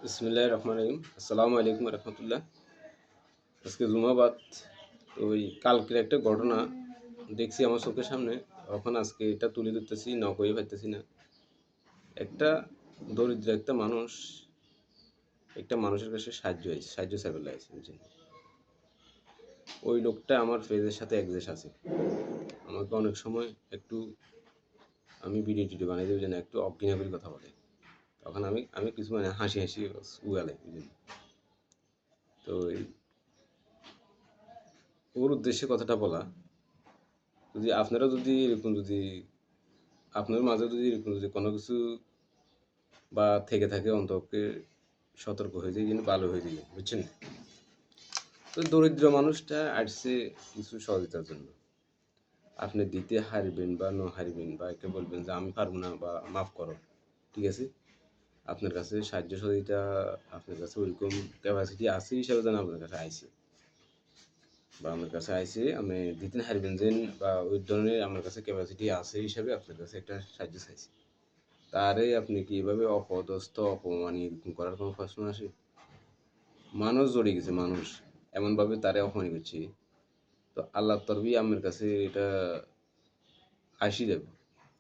বিসমিল্লাহির রহমানির রহিম। আসসালামু আলাইকুম রহমতুল্লাহ। আজকে জুমাবাদ। তো ওই কালকের একটা ঘটনা দেখছি আমার চোখের সামনে। এখন আজকে এটা তুলে ধরতেছি, না কই পাইতেছি না। একটা দরিদ্র একটা মানুষ একটা মানুষের কাছে সাহায্য চাইবে লাগছে, বুঝছেন? ওই লোকটা আমার ফেজের সাথে একদেশ আছে। আমাকে অনেক সময় একটু আমি ভিডিও টিডিও বানাই দেবো যেন একটু অজ্ঞানা করে কথা বলে। তখন আমি আমি কিছু মানে হাসি হাসি উগালাই, বুঝলেন? তো ওর উদ্দেশ্যে কথাটা বলা, যদি আপনারা যদি এরকম যদি আপনার মাঝে যদি এরকম যদি কোনো কিছু বা থেকে থাকে অন্তকে সতর্ক হয়ে যায় কিন্তু ভালো হয়ে যায়, বুঝছেন? তো দরিদ্র মানুষটা আসছে কিছু সহযোগিতার জন্য। আপনি দিতে হারবেন বা ন হারবেন বা একে বলবেন যে আমি পারবো না বা মাফ করো, ঠিক আছে? আপনার কাছে সাহায্য সহযোগিতা আপনার কাছে ওইরকম ক্যাপাসিটি আছে হিসাবে যেন আপনার কাছে আইসে বা আমার কাছে আইসে আপনি দিতে হারবেন যে বা ওই ধরনের আমার কাছে ক্যাপাসিটি আছে হিসাবে আপনার কাছে একটা সাহায্য চাইছি। তারে আপনি কি এভাবে অপদস্থ অপমানিত এরকম করার কোনো প্রশ্ন আসে? মানুষ জড়িয়ে গেছে, মানুষ এমনভাবে তারে অপমান করছে। তো আল্লাহর তরফই আমার কাছে এটা আসি যাবে,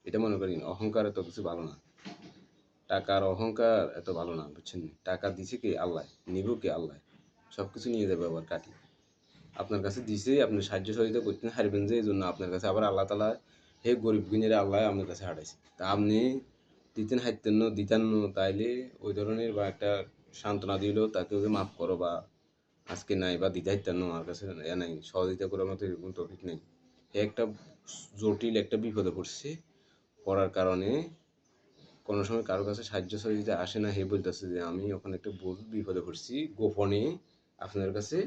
এটা মনে করি না। অহংকার এত কিছু ভালো না, টাকার অহংকার এত ভালো না, বুঝছেন? টাকা দিছে কে? আল্লাহ। নিব কে? আল্লাহ। সব কিছু নিয়ে যাবে আবার কাটি। আপনার কাছে দিছে, আপনি সাহায্য সহযোগিতা করতে হারবেন যে এই জন্য আপনার কাছে আবার আল্লাহ তালা হে গরিব গুণের আল্লাহ আপনার কাছে হাঁটাইছে। তা আপনি দিতেন হাইতেন না দিতেন না, তাইলে ওই ধরনের বা একটা সান্ত্বনা দিল তাকে ওকে মাফ করো বা আজকে নাই বা দিতে হাইতেন না আমার কাছে এ নাই সহযোগিতা করার মতো এরকম টপিক নেই। হে একটা জটিল একটা বিপদে পড়ছে, পড়ার কারণে কোনো সময় কারো কাছে সাহায্য সহযোগিতা আসে না। হে বলতেছে যে আমি ওখানে একটা ভুল বিপদে পড়ছি, গোপনে আপনার কাছে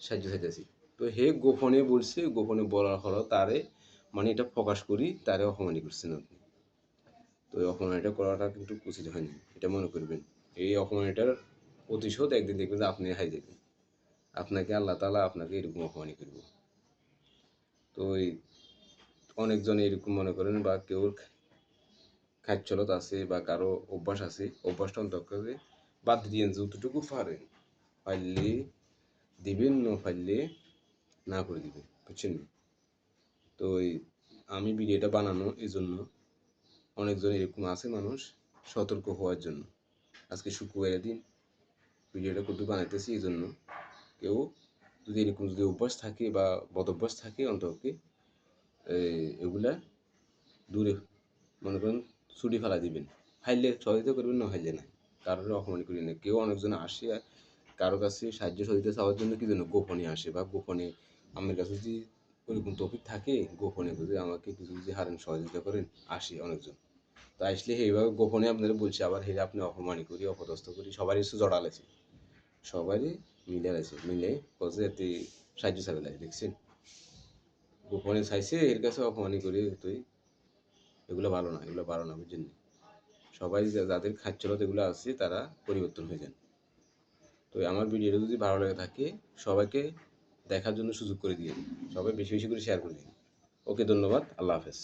সাহায্য চাইতেছি। তো হে গোপনে বলছে, গোপনে বলার হলো তারে মানে এটা প্রকাশ করি তারে অপমানি করছেন আপনি। তো এই অপমানিটা করাটা কিন্তু উচিত হয়নি, এটা মনে করবেন। এই অপমানিটার প্রতিশোধ একদিন দেখবেন যে আপনি হাই যাবেন, আপনাকে আল্লাহ তালা আপনাকে এরকম অপমানি করবো। তো এই অনেকজন এরকম মনে করেন বা কেউ খাচ্ছলত আছে বা কারো অভ্যাস আছে, অভ্যাসটা অন্তকে বাদ দিয়ে যতটুকু পারেন পারলে দিবেন, না পারলে না করে দিবেন, বুঝছেন? তো আমি ভিডিওটা বানানো এই জন্য অনেকজন এরকম আছে মানুষ সতর্ক হওয়ার জন্য। আজকে শুক্রবারের দিন ভিডিওটা কত বানাইতেছি এই জন্য কেউ যদি এরকম যদি অভ্যাস থাকে বা বদ অভ্যাস থাকে অন্তকে এগুলা দূরে মনে করেন ছুটি ফেলা দিবেন। ফাইলে সহযোগিতা করবেন, না ফাইলে না। কারোর অপমান করি না। কেউ অনেকজন আসে কারো কাছে সাহায্য সহযোগিতা চাওয়ার জন্য কি জন্য গোপনে আসে বা গোপনে আমার কাছে যদি ওইরকম টপিক থাকে গোপনে যদি আমাকে কিছু যদি হারেন সহযোগিতা করেন আসে অনেকজন। তো আসলে এইভাবে গোপনে আপনারা বলছে আবার হেরে আপনি অপমানি করি অপদস্থ করি সবারই কিছু জড়ালেছে, সবারই মিলে আছে মিলে কজে এতে সাহায্য চাবে লাগে, দেখছেন? গোপনে চাইছে এর কাছে অপমানি করি তুই, এগুলো ভালো না, এগুলো ভালো না, বুঝছেন? সবাই যাদের খাচ্ছলত এগুলো আছে তারা পরিবর্তন হয়ে যান। তো আমার ভিডিওটা যদি ভালো লেগে থাকে সবাইকে দেখার জন্য সুযোগ করে দিয়ে সবাই বেশি বেশি করে শেয়ার করে দিন। ওকে, ধন্যবাদ। আল্লাহ হাফেজ।